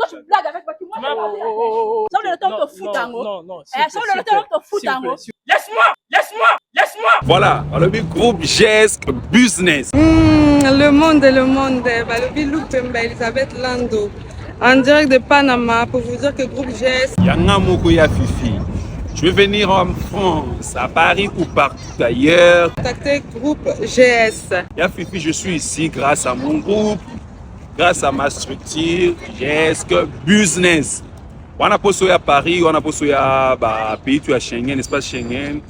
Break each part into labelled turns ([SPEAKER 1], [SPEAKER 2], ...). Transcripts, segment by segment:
[SPEAKER 1] Toi, tu blagues avec moi. Tu vois, ça le temps te fout d'ango. Non. Ça le temps te fout d'ango. Laisse-moi.
[SPEAKER 2] Voilà, le groupe GES Business.
[SPEAKER 3] Le monde. Balobi Lupemba Elisabeth Lando. En direct de Panama pour vous dire que groupe GES.
[SPEAKER 2] Yanga Moko ya Fifi. Je veux venir en France, à Paris ou partout ailleurs.
[SPEAKER 3] Contactez groupe GES.
[SPEAKER 2] Ya Fifi, je suis ici grâce à mon groupe, grâce à ma structure GES Business. On a posé à Paris, on a posé à pays à Schengen, espace Schengen,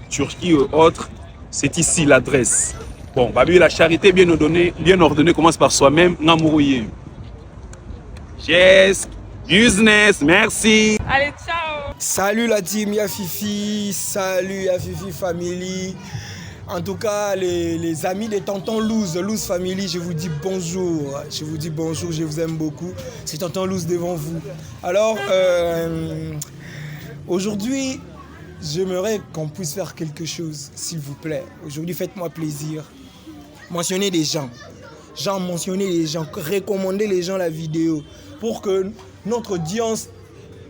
[SPEAKER 2] Turquie et autres. C'est ici l'adresse. Bon, la charité bien ordonnée commence par soi-même. GES Business, merci.
[SPEAKER 3] Allez, ciao.
[SPEAKER 4] Salut la team Yafifi, salut Yafifi Family. En tout cas, les amis des Tonton Louz Family, je vous dis bonjour. Je vous aime beaucoup. C'est Tonton Louz devant vous. Alors, aujourd'hui, j'aimerais qu'on puisse faire quelque chose, s'il vous plaît. Aujourd'hui, faites-moi plaisir. Mentionnez des gens. Mentionnez les gens. Recommandez les gens la vidéo pour que notre audience,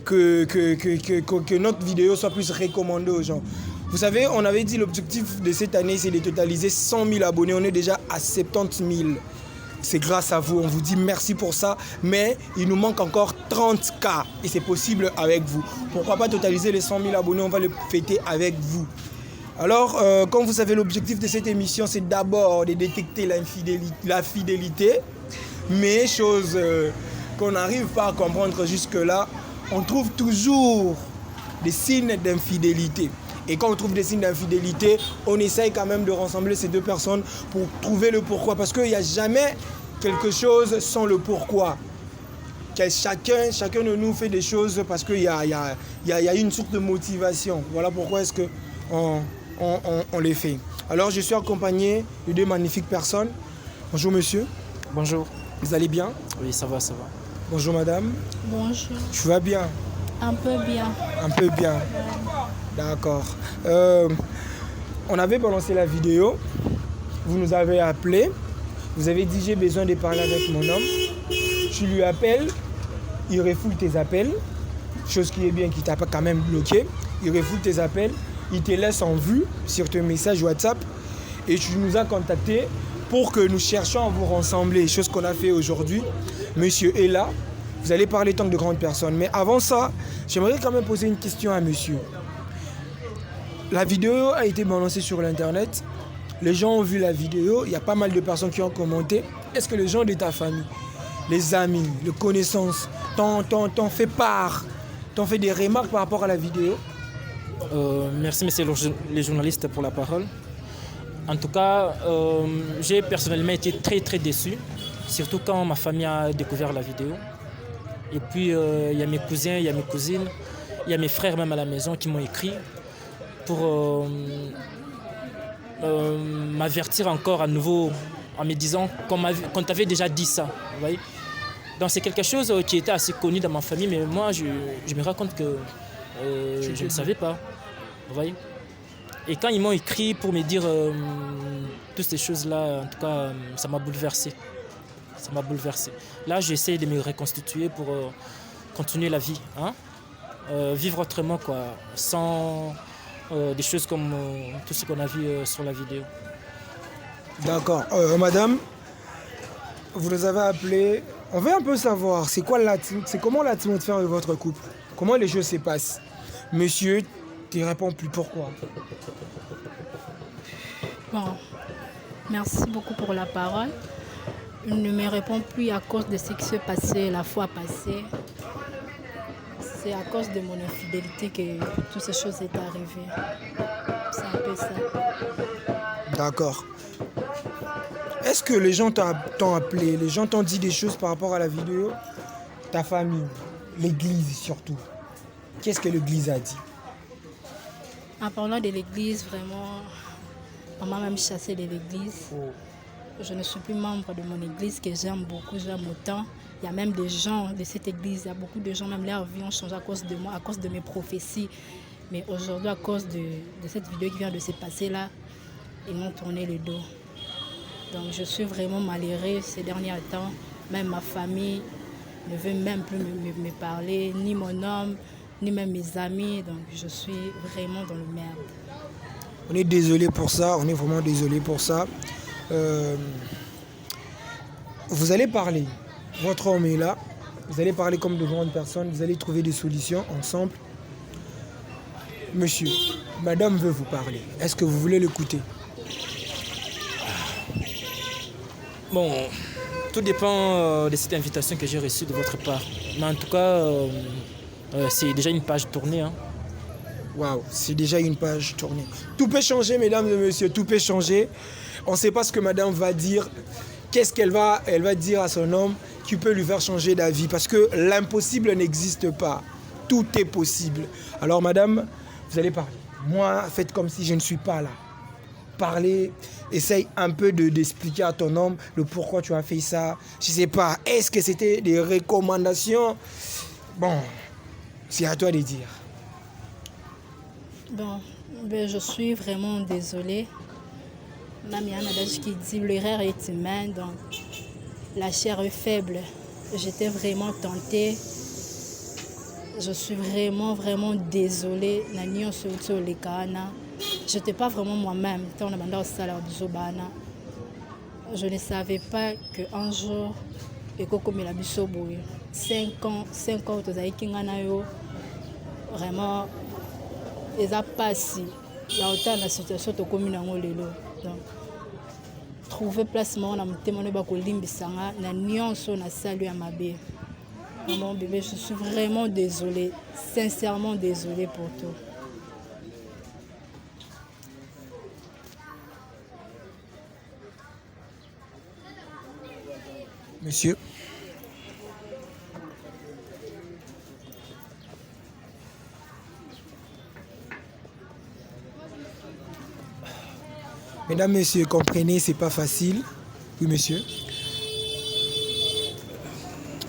[SPEAKER 4] que notre vidéo soit plus recommandée aux gens. Vous savez, on avait dit l'objectif de cette année, c'est de totaliser 100 000 abonnés. On est déjà à 70 000. C'est grâce à vous. On vous dit merci pour ça. Mais il nous manque encore 30K. Et c'est possible avec vous. Pourquoi pas totaliser les 100 000 abonnés? On va le fêter avec vous. Alors, comme vous savez, l'objectif de cette émission, c'est d'abord de détecter la fidélité. Mais chose qu'on n'arrive pas à comprendre jusque-là, on trouve toujours des signes d'infidélité. Et quand on trouve des signes d'infidélité, on essaye quand même de rassembler ces deux personnes pour trouver le pourquoi. Parce qu'il n'y a jamais quelque chose sans le pourquoi. Chacun de nous fait des choses parce qu'il y a une sorte de motivation. Voilà pourquoi est-ce qu'on les fait. Alors je suis accompagné de deux magnifiques personnes. Bonjour monsieur.
[SPEAKER 5] Bonjour.
[SPEAKER 4] Vous allez bien?
[SPEAKER 5] Oui, ça va.
[SPEAKER 4] Bonjour madame.
[SPEAKER 6] Bonjour.
[SPEAKER 4] Tu vas bien?
[SPEAKER 6] Un peu bien.
[SPEAKER 4] Un peu bien. D'accord. On avait balancé la vidéo. Vous nous avez appelé. Vous avez dit j'ai besoin de parler avec mon homme. Tu lui appelles. Il refoule tes appels. Chose qui est bien, qui t'a pas quand même bloqué. Il refoule tes appels. Il te laisse en vue sur ton message WhatsApp. Et tu nous as contacté pour que nous cherchions à vous rassembler. Chose qu'on a fait aujourd'hui. Monsieur est là. Vous allez parler tant de grandes personnes. Mais avant ça, j'aimerais quand même poser une question à monsieur. La vidéo a été balancée sur l'internet. Les gens ont vu la vidéo. Il y a pas mal de personnes qui ont commenté. Est-ce que les gens de ta famille, les amis, les connaissances, t'ont fait part, t'ont fait des remarques par rapport à la vidéo?
[SPEAKER 5] Merci, messieurs les journalistes, pour la parole. En tout cas, j'ai personnellement été très très déçu. Surtout quand ma famille a découvert la vidéo. Et puis, il y a mes cousins, il y a mes cousines, il y a mes frères même à la maison qui m'ont écrit pour m'avertir encore à nouveau en me disant qu'on t'avait déjà dit ça. Vous voyez? Donc c'est quelque chose qui était assez connu dans ma famille, mais moi je me rends compte que je ne savais pas. Vous voyez? Et quand ils m'ont écrit pour me dire toutes ces choses-là, en tout cas, ça m'a bouleversé. Ça m'a bouleversé. Là, j'essaie de me reconstituer pour continuer la vie. Hein? Vivre autrement, quoi, sans des choses comme tout ce qu'on a vu sur la vidéo.
[SPEAKER 4] D'accord. Madame, vous nous avez appelé. On veut un peu savoir, c'est comment l'atmosphère de votre couple? Comment les choses se passent? Monsieur, tu ne réponds plus, pourquoi?
[SPEAKER 6] Bon, merci beaucoup pour la parole. Il ne me répond plus à cause de ce qui s'est passé la fois passée. C'est à cause de mon infidélité que toutes ces choses sont arrivées. C'est un peu ça.
[SPEAKER 4] D'accord. Est-ce que les gens t'ont appelé, les gens t'ont dit des choses par rapport à la vidéo? Ta famille, l'église surtout. Qu'est-ce que l'église a dit?
[SPEAKER 6] En parlant de l'église, vraiment, on m'a même chassé de l'église.
[SPEAKER 4] Oh.
[SPEAKER 6] Je ne suis plus membre de mon église que j'aime beaucoup, j'aime autant. Il y a même des gens de cette église, il y a beaucoup de gens, même leur vie ont changé à cause de moi, à cause de mes prophéties. Mais aujourd'hui, à cause de cette vidéo qui vient de se passer là, ils m'ont tourné le dos. Donc je suis vraiment malheureuse ces derniers temps. Même ma famille, ne veut même plus me parler, ni mon homme, ni même mes amis. Donc je suis vraiment dans le merde.
[SPEAKER 4] On est désolé pour ça, on est vraiment désolé pour ça. Vous allez parler, votre homme est là, vous allez parler comme de grandes personnes, vous allez trouver des solutions ensemble. Monsieur, madame veut vous parler. Est-ce que vous voulez l'écouter?
[SPEAKER 5] Bon, tout dépend de cette invitation que j'ai reçue de votre part. Mais en tout cas, c'est déjà une page tournée. Hein.
[SPEAKER 4] Waouh, c'est déjà une page tournée. Tout peut changer, mesdames et messieurs, tout peut changer. On ne sait pas ce que madame va dire. Qu'est-ce qu'elle va dire à son homme qui peut lui faire changer d'avis? Parce que l'impossible n'existe pas. Tout est possible. Alors madame, vous allez parler. Moi, faites comme si je ne suis pas là. Parlez, essaye un peu d'expliquer à ton homme le pourquoi tu as fait ça. Je ne sais pas, est-ce que c'était des recommandations? Bon, c'est à toi de dire.
[SPEAKER 6] Bon, je suis vraiment désolée. Même il y a un adage qui dit l'erreur est humaine, donc la chair est faible. J'étais vraiment tentée. Je suis vraiment désolée. Je n'étais pas vraiment moi-même. Je ne savais pas qu'un jour, 5 ans, vraiment, ils n'ont pas si. Il y a autant de situations de commune. Donc, trouver placement dans mon témoin de Kolimbisanga, na nyonso na salut à ma bé. Mon bébé, je suis vraiment désolée, sincèrement désolée pour tout.
[SPEAKER 4] Monsieur. Mesdames, messieurs, comprenez, c'est pas facile. Oui, monsieur.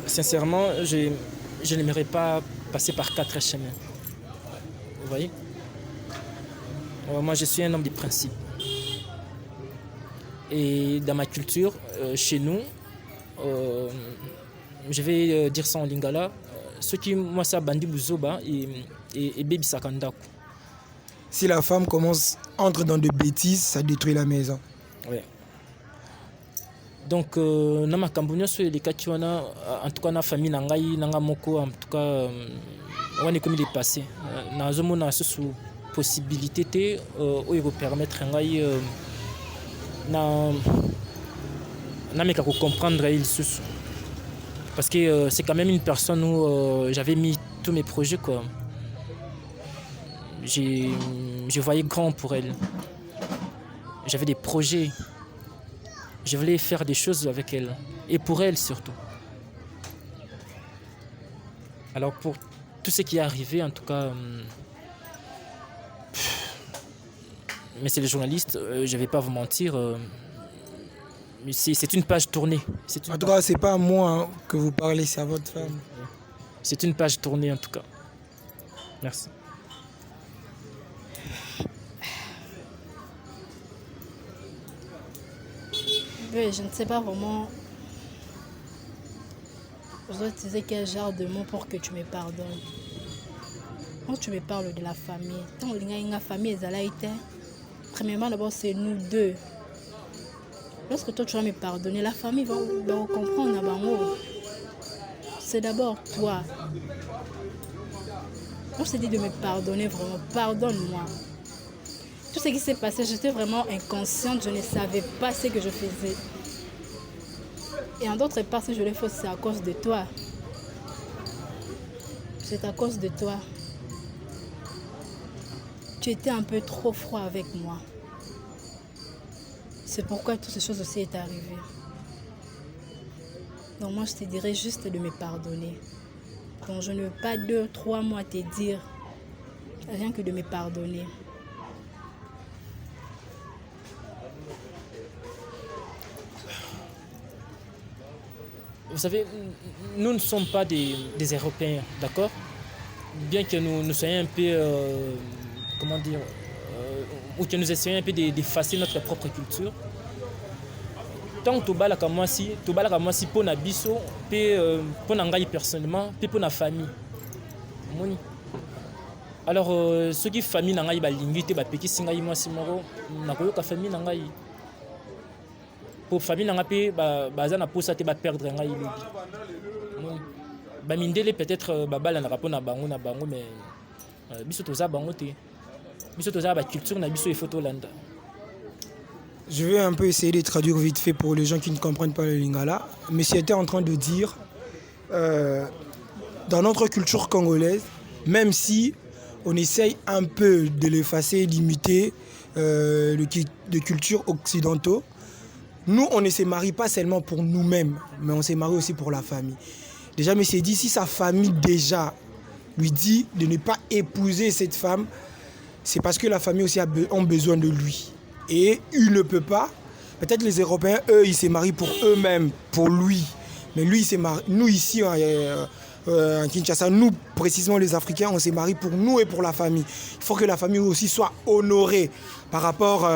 [SPEAKER 5] Sincèrement, je n'aimerais pas passer par 4 chemins. Vous voyez? Moi, je suis un homme de principe. Et dans ma culture, chez nous, je vais dire ça en lingala, ce qui moi ça bandi buzoba et baby sakandako.
[SPEAKER 4] Si la femme entre dans des bêtises, ça détruit la maison.
[SPEAKER 5] Oui. Donc, dans ma Cambounia, les cas qui en tout cas, dans la famille, dans moko, en tout cas, on est comme il est passé. Dans ce moment, sous possibilité, où il va permettre de comprendre il parce que c'est quand même une personne où j'avais mis tous mes projets, quoi. Je voyais grand pour elle. J'avais des projets. Je voulais faire des choses avec elle. Et pour elle surtout. Alors pour tout ce qui est arrivé, en tout cas... mais c'est les journalistes, je ne vais pas vous mentir. C'est une page tournée.
[SPEAKER 4] En tout cas, ce n'est pas à moi que vous parlez, c'est à votre femme.
[SPEAKER 5] C'est une page tournée en tout cas. Merci.
[SPEAKER 6] Je ne sais pas vraiment. Je dois utiliser quel genre de mots pour que tu me pardonnes. Quand tu me parles de la famille, tant la famille est été. Premièrement, d'abord, c'est nous deux. Lorsque toi tu vas me pardonner, la famille va comprendre. C'est d'abord toi. Quand je t'ai dit de me pardonner, vraiment, pardonne-moi. Tout ce qui s'est passé, j'étais vraiment inconsciente, je ne savais pas ce que je faisais. Et en d'autres parts, si je l'ai fait, c'est à cause de toi. C'est à cause de toi. Tu étais un peu trop froid avec moi. C'est pourquoi toutes ces choses aussi sont arrivées. Donc moi, je te dirais juste de me pardonner. Donc je ne veux pas 2-3 mois te dire, rien que de me pardonner.
[SPEAKER 5] Vous savez, nous ne sommes pas des Européens, d'accord? Bien que nous soyons un peu, comment dire, ou que nous essayions un peu d'effacer notre propre culture. tant que tobalaka mwasi pour na biso pe pour na ngai personnellement pe pour na famille moni. Alors ceux qui famille na ngai balingi te bapekisi ngai mwasi moko nakoyoka famille na ngai pour famille na ngai pe baza na posa te ba perdre ngai lobi moni. Bamindele peut-être babala na rapport na bango mais biso toza bango te biso toza ba culture na biso il faut tolanda.
[SPEAKER 4] Je vais un peu essayer de traduire vite fait pour les gens qui ne comprennent pas le lingala. Monsieur était en train de dire, dans notre culture congolaise, même si on essaye un peu de l'effacer, d'imiter de cultures occidentaux, nous, on ne se marie pas seulement pour nous-mêmes, mais on se marie aussi pour la famille. Déjà, monsieur dit, si sa famille déjà lui dit de ne pas épouser cette femme, c'est parce que la famille aussi a besoin de lui. Et il ne peut pas. Peut-être les Européens, eux, ils se marient pour eux-mêmes, pour lui. Mais lui, il se marie. Nous, ici, en Kinshasa, nous, précisément les Africains, on se marie pour nous et pour la famille. Il faut que la famille aussi soit honorée par rapport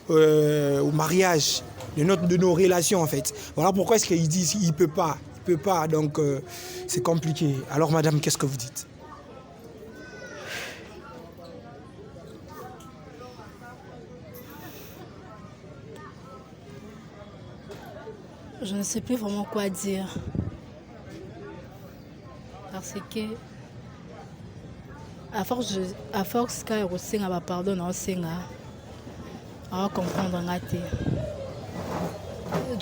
[SPEAKER 4] au mariage, de nos relations, en fait. Voilà pourquoi est-ce qu'ils disent qu'il ne peut pas. Il ne peut pas, donc c'est compliqué. Alors, madame, qu'est-ce que vous dites ?
[SPEAKER 6] Je ne sais plus vraiment quoi dire. Parce que, à force que Senga va pardonner, Senga va comprendre.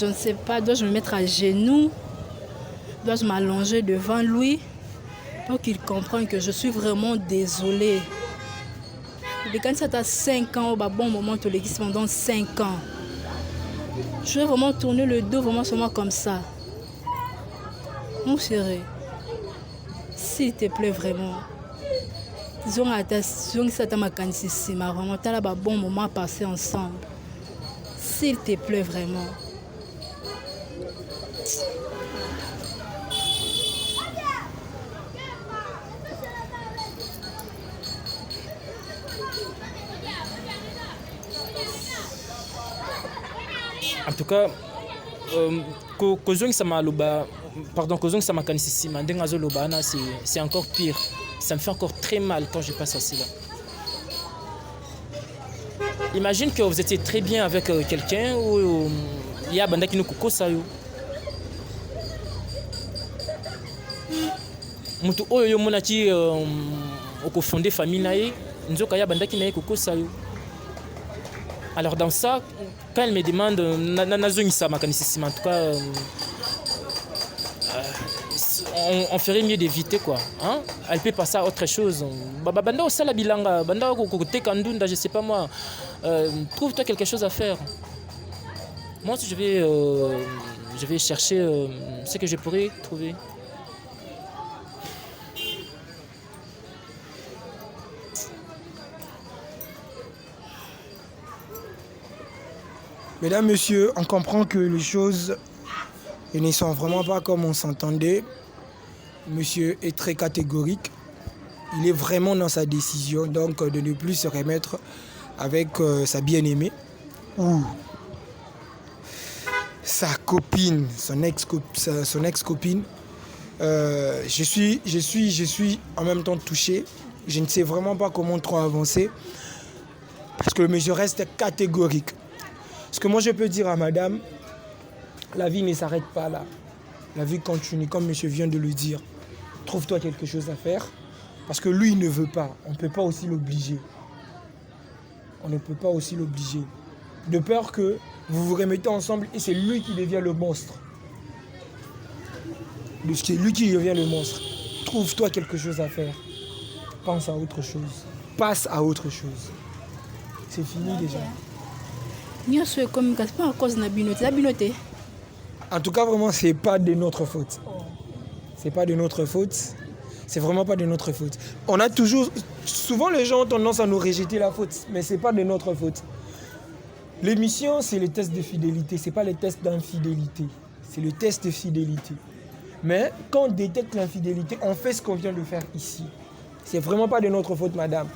[SPEAKER 6] Je ne sais pas, dois-je me mettre à genoux? Dois-je m'allonger devant lui pour qu'il comprenne que je suis vraiment désolée? Quand ça a 5 ans, au bon moment, tu l'existes pendant 5 ans. Je vais vraiment tourner le dos vraiment seulement comme ça. Mon chéri, s'il te plaît vraiment, disons que ça t'a macanisé, mais vraiment, tu as un bon moment à passer ensemble. S'il te plaît vraiment.
[SPEAKER 5] En tout cas, c'est encore pire. Ça me fait encore très mal quand je passe à cela. Imagine que vous étiez très bien avec quelqu'un ou il y a banda qui nous koko sayo. Mutu oyo yo monaki oko fonder famille nae, nzoka ya banda ki nae koko sayo. Alors dans ça, quand elle me demande, en tout cas, on ferait mieux d'éviter quoi. Hein? Elle peut passer à autre chose. Banda osala bilanga, banda kokote kandunda, je sais pas moi. Trouve-toi quelque chose à faire. Moi aussi je vais chercher ce que je pourrais trouver.
[SPEAKER 4] Mesdames, messieurs, on comprend que les choses ne sont vraiment pas comme on s'entendait. Monsieur est très catégorique. Il est vraiment dans sa décision, donc de ne plus se remettre avec sa bien-aimée ou sa copine, son ex-copine. Je suis en même temps touché. Je ne sais vraiment pas comment trop avancer parce que le monsieur reste catégorique. Ce que moi je peux dire à madame, la vie ne s'arrête pas là. La vie continue, comme monsieur vient de le dire. Trouve-toi quelque chose à faire. Parce que lui, il ne veut pas. On ne peut pas aussi l'obliger. On ne peut pas aussi l'obliger. De peur que vous vous remettez ensemble et c'est lui qui devient le monstre. C'est lui qui devient le monstre. Trouve-toi quelque chose à faire. Pense à autre chose. Passe à autre chose. C'est fini déjà. En tout cas, vraiment, c'est pas de notre faute. C'est pas de notre faute. C'est vraiment pas de notre faute. On a toujours... Souvent, les gens ont tendance à nous rejeter la faute, mais c'est pas de notre faute. L'émission, c'est le test de fidélité. C'est pas le test d'infidélité. C'est le test de fidélité. Mais quand on détecte l'infidélité, on fait ce qu'on vient de faire ici. C'est vraiment pas de notre faute, madame.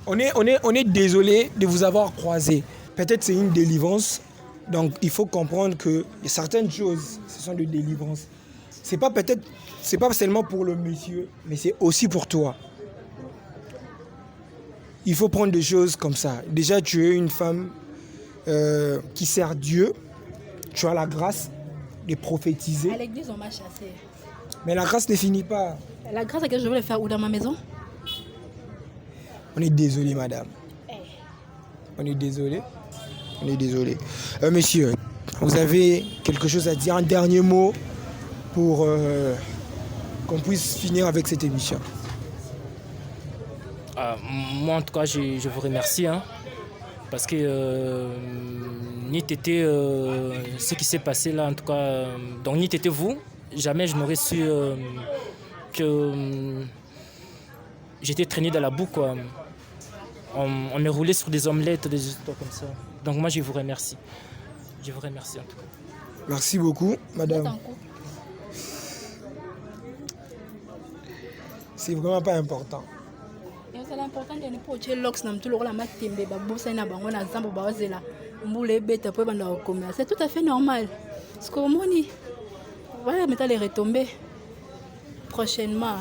[SPEAKER 4] On est désolé de vous avoir croisé. peut-être c'est une délivrance. Donc il faut comprendre que certaines choses, ce sont des délivrances. C'est pas seulement pour le monsieur, mais c'est aussi pour toi. Il faut prendre des choses comme ça. Déjà, tu es une femme qui sert Dieu. Tu as la grâce de prophétiser.
[SPEAKER 6] À l'église, on m'a chassé.
[SPEAKER 4] Mais la grâce ne finit pas.
[SPEAKER 6] La grâce à laquelle je voulais faire où dans ma maison?
[SPEAKER 4] On est désolé, madame. On est désolé. On est désolé. Monsieur, vous avez quelque chose à dire, un dernier mot pour qu'on puisse finir avec cette émission?
[SPEAKER 5] Moi, en tout cas, je vous remercie. Parce que ni t'étais ce qui s'est passé là, en tout cas, donc ni t'étais vous, jamais je n'aurais su que j'étais traîné dans la boue, quoi. On me roulait sur des omelettes, des histoires comme ça. Donc moi, je vous remercie. Je vous remercie en tout cas.
[SPEAKER 4] Merci beaucoup, madame. C'est vraiment pas important.
[SPEAKER 6] C'est important de ne pas tuer l'ox dans tout le rôle c'est tout à fait normal. Parce qu'au moins, voilà, mais les retombées prochainement.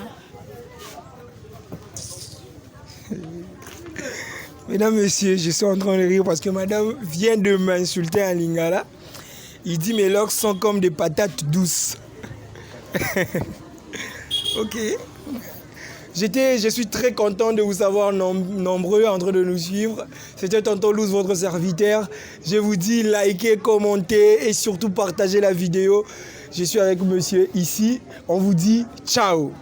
[SPEAKER 4] Mesdames, messieurs, je suis en train de rire parce que madame vient de m'insulter en lingala. Il dit mes locks sont comme des patates douces. Ok. Je suis très content de vous savoir nombreux en train de nous suivre. C'était Tonton Louz, votre serviteur. Je vous dis likez, commentez et surtout partagez la vidéo. Je suis avec monsieur ici. On vous dit ciao.